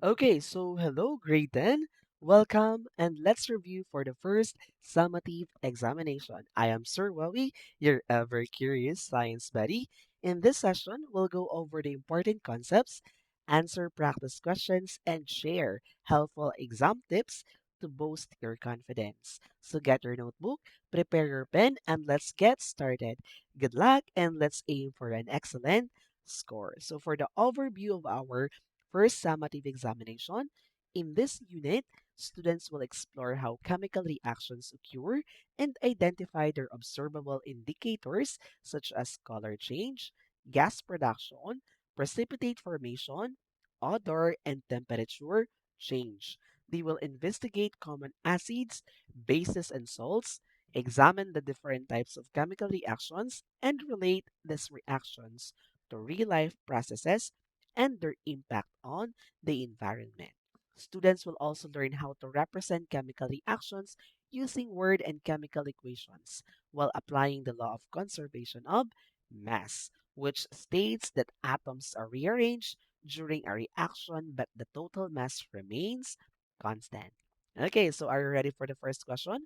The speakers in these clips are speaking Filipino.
Okay, so hello, grade 10. Welcome, and let's review for the first summative examination. I am Sir Wowie, your ever curious science buddy. In this session, we'll go over the important concepts, answer practice questions, and share helpful exam tips to boost your confidence. So get your notebook, prepare your pen, and let's get started. Good luck, and let's aim for an excellent score. So for the overview of our first summative examination. In this unit, students will explore how chemical reactions occur and identify their observable indicators such as color change, gas production, precipitate formation, odor, and temperature change. They will investigate common acids, bases, and salts, examine the different types of chemical reactions, and relate these reactions to real life processes and their impact on the environment. Students will also learn how to represent chemical reactions using word and chemical equations while applying the law of conservation of mass, which states that atoms are rearranged during a reaction but the total mass remains constant. Okay, so are you ready for the first question?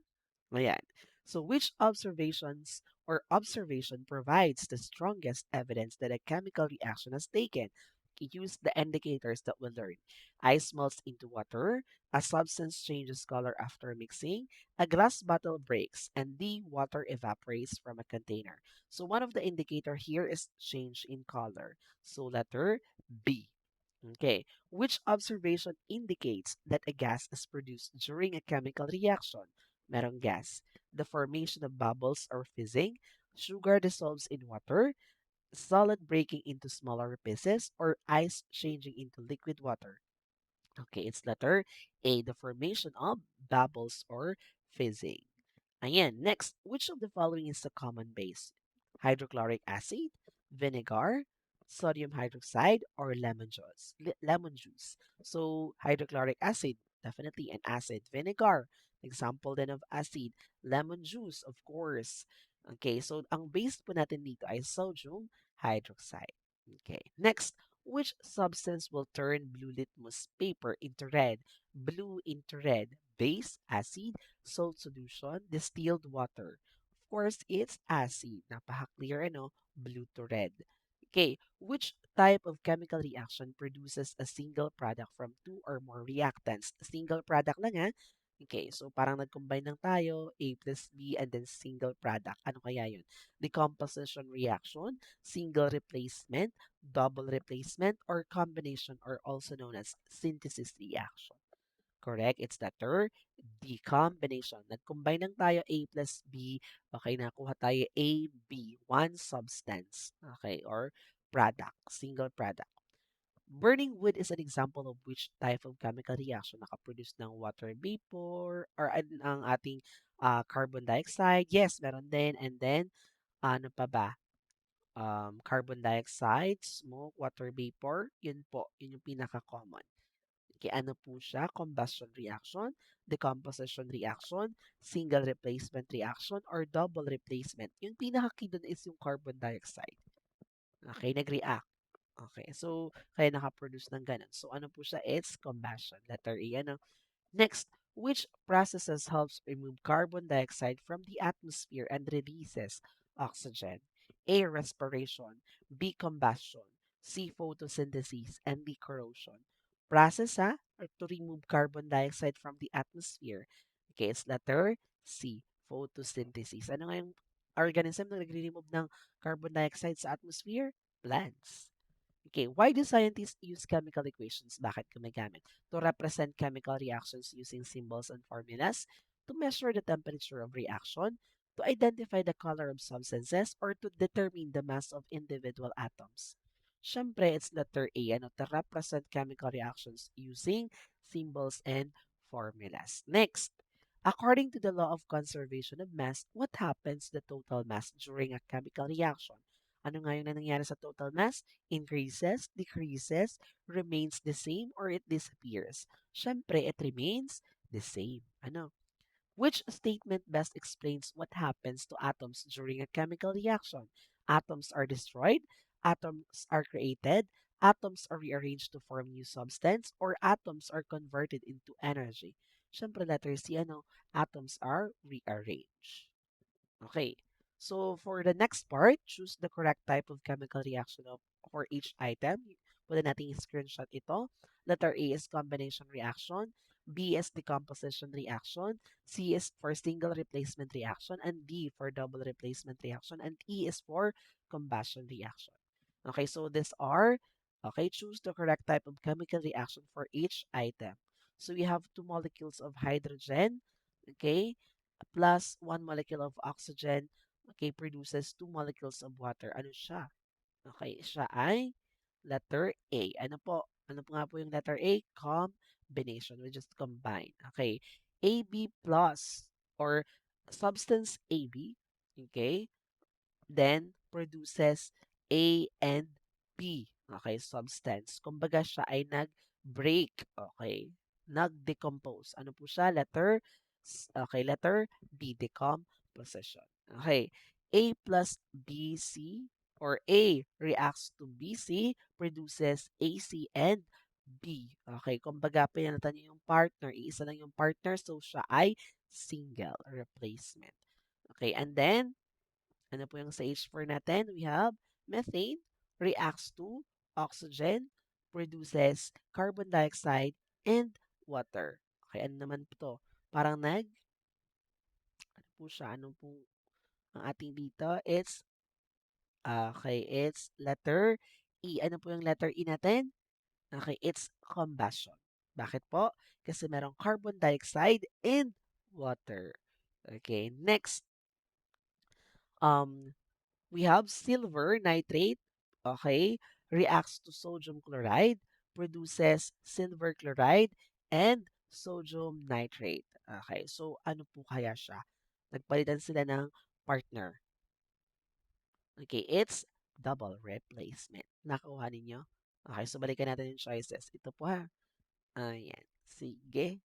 Ayan. So which observation provides the strongest evidence that a chemical reaction has taken? Use the indicators that we learned. Ice melts into water, a substance changes color after mixing, a glass bottle breaks, and the water evaporates from a container. So one of the indicator here is change in color. So letter B. Okay, which observation indicates that a gas is produced during a chemical reaction? Merong gas. The formation of bubbles or fizzing, sugar dissolves in water, solid breaking into smaller pieces, or ice changing into liquid water. Okay, it's letter A, the formation of bubbles or fizzing. Ayan, next, which of the following is a common base? Hydrochloric acid, vinegar, sodium hydroxide, or lemon juice? Lemon juice. So, hydrochloric acid, definitely an acid. Vinegar, example din of acid. Lemon juice, of course. Okay, so ang base po natin dito ay sodium hydroxide. Okay, next, which substance will turn blue litmus paper into red? Blue into red. Base, acid, salt solution, distilled water. Of course, it's acid. Napaka-clear, ano? Blue to red. Okay, which type of chemical reaction produces a single product from two or more reactants? Single product lang, ha? Okay, so parang nag-combine lang tayo, A plus B, and then single product. Ano kaya yun? Decomposition reaction, single replacement, double replacement, or combination, or also known as synthesis reaction. Correct? It's the third decombination. Nag-combine lang tayo A plus B. Okay, nakuha tayo A, B. One substance. Okay, or product. Single product. Burning wood is an example of which type of chemical reaction nakaproduce ng water vapor or ang ating carbon dioxide. Yes, meron din. And then, ano pa ba? Carbon dioxide, smoke, water vapor. Yun po. Yun yung pinaka-common. Okay, ano po siya? Combustion reaction, decomposition reaction, single replacement reaction, or double replacement. Yung pinaka-key dun is yung carbon dioxide. Okay, nag-react. Okay, so kaya nakaproduce ng ganun. So ano po siya? It's combustion. Letter A, ano? Next, which processes helps remove carbon dioxide from the atmosphere and releases oxygen? A. Respiration. B. Combustion. C. Photosynthesis. And D. Corrosion. Process or to remove carbon dioxide from the atmosphere. Okay, it's letter C. Photosynthesis. Ano nga yung organism na nagre-remove ng carbon dioxide sa atmosphere? Plants. Okay, why do scientists use chemical equations? Bakit gumagamit? To represent chemical reactions using symbols and formulas, to measure the temperature of reaction, to identify the color of substances, or to determine the mass of individual atoms. Siyempre, it's letter A, ano, to represent chemical reactions using symbols and formulas. Next, according to the law of conservation of mass, what happens to the total mass during a chemical reaction? Ano nga yung nangyayari sa total mass? Increases, decreases, remains the same, or it disappears? Siyempre, it remains the same. Ano? Which statement best explains what happens to atoms during a chemical reaction? Atoms are destroyed, atoms are created, atoms are rearranged to form new substance, or atoms are converted into energy. Siyempre, letter C, ano, atoms are rearranged. Okay. So for the next part, choose the correct type of chemical reaction for each item. Pwede natin screenshot ito. Letter A is combination reaction. B is decomposition reaction. C is for single replacement reaction. And D for double replacement reaction. And E is for combustion reaction. Okay, so these are, okay, choose the correct type of chemical reaction for each item. So we have two molecules of hydrogen, okay, plus one molecule of oxygen, okay, produces two molecules of water. Ano siya? Okay, siya ay letter A. Ano po? Ano po nga po yung letter A? Combination. We just combine. Okay. AB plus or substance AB, okay, then produces A and B. Okay, substance. Kumbaga siya ay nag-break. Okay. Nag-decompose. Ano po siya? Okay, letter B, decomposition. Okay. A plus BC or A reacts to BC produces AC and B. Okay, kumbaga pinalitan niyo yung partner, iisa lang yung partner, so siya ay single replacement. Okay, and then ano po yung sa H4 natin? We have methane reacts to oxygen, produces carbon dioxide, and water. Okay, ano naman po to? Parang ano po siya? Ano po ang ating dito? It's letter E. Ano po yung letter E natin? Okay, it's combustion. Bakit po? Kasi merong carbon dioxide and water. Okay, next, um, we have silver nitrate, okay, reacts to sodium chloride, produces silver chloride and sodium nitrate. Okay, so ano po kaya siya? Nagpalitan sila ng partner. Okay, it's double replacement. Nakuha ninyo? Okay, so balikan natin yung choices. Ito po ha. Ayan. Sige.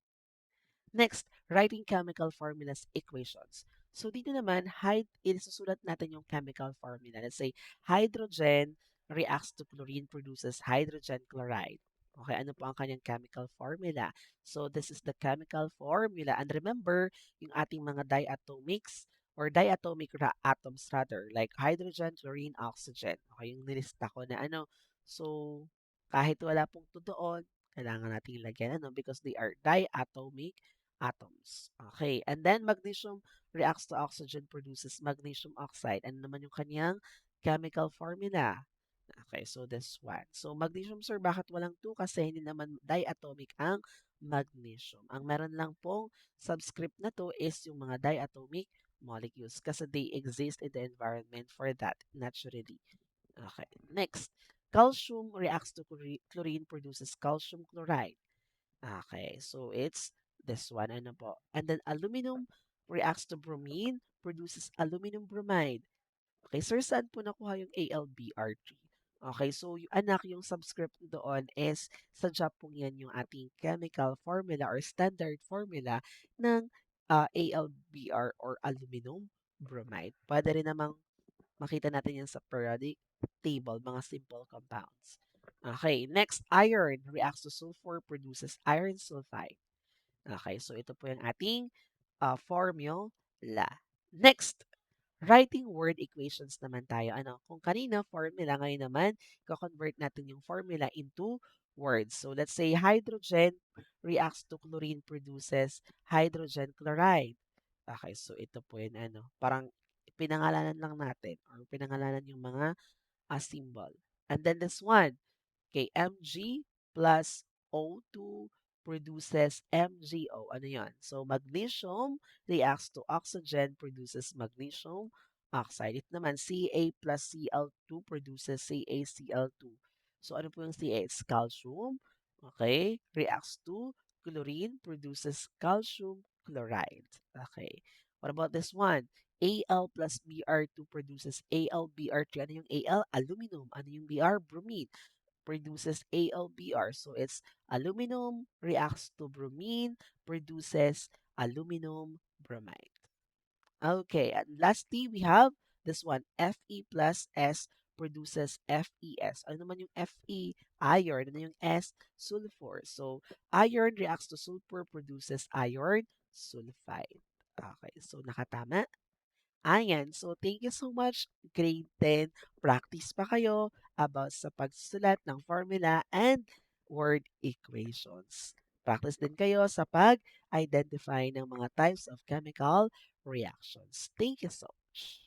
Next, writing chemical formulas equations. So dito naman, isusulat natin yung chemical formula. Let's say, hydrogen reacts to chlorine, produces hydrogen chloride. Okay, ano po ang kanyang chemical formula? So this is the chemical formula. And remember, yung ating mga diatomics or atoms rather, like hydrogen, chlorine, oxygen. Okay, yung nilista ko na ano. So, kahit wala pong doon, kailangan nating lagyan ano because they are diatomic atoms. Okay, and then magnesium reacts to oxygen, produces magnesium oxide. Ano naman yung kanyang chemical formula? Okay, so this one. So magnesium sir, bakit walang 2? Kasi hindi naman diatomic ang magnesium. Ang meron lang pong subscript na to is yung mga diatomic molecules kasi they exist in the environment for that naturally. Okay, next. Calcium reacts to chlorine, produces calcium chloride. Okay, so it's this one, ano po. And then aluminum reacts to bromine, produces aluminum bromide. Okay, sir, saan po nakuha yung AlBr3? Okay, so yung anak, yung subscript doon is sadya pong yan yung ating chemical formula or standard formula ng AlBr or aluminum bromide. Pwede rin namang makita natin yan sa periodic table, mga simple compounds. Okay, next, iron reacts to sulfur, produces iron sulfide. Okay, so ito po yung ating formula. Next, writing word equations naman tayo. Ano, kung kanina formula, ngayon naman, ko-convert natin yung formula into words. So let's say hydrogen reacts to chlorine, produces hydrogen chloride. Okay, so ito po yun, ano, parang pinangalanan lang natin or pinangalanan yung mga symbol. And then this one, okay, Mg plus O2 produces MgO. Ano yan? So, magnesium reacts to oxygen, produces magnesium oxide. Ito naman, Ca plus Cl2 produces CaCl2. So, ano po yung Ca? It's calcium. Okay. Reacts to chlorine, produces calcium chloride. Okay. What about this one? Al plus Br2 produces AlBr3. Ano yung Al? Aluminum. Ano yung Br? Bromine. Produces AlBr. So it's aluminum reacts to bromine, produces aluminum bromide. Okay, and lastly, we have this one, Fe plus S produces FeS. Ano naman yung Fe? Iron. Ano yung S? Sulfur. So, iron reacts to sulfur, produces iron sulfide. Okay, so nakatama? Ayan. So, thank you so much, grade 10. Practice pa kayo about sa pagsusulat ng formula and word equations. Practice din kayo sa pag-identify ng mga types of chemical reactions. Thank you so much.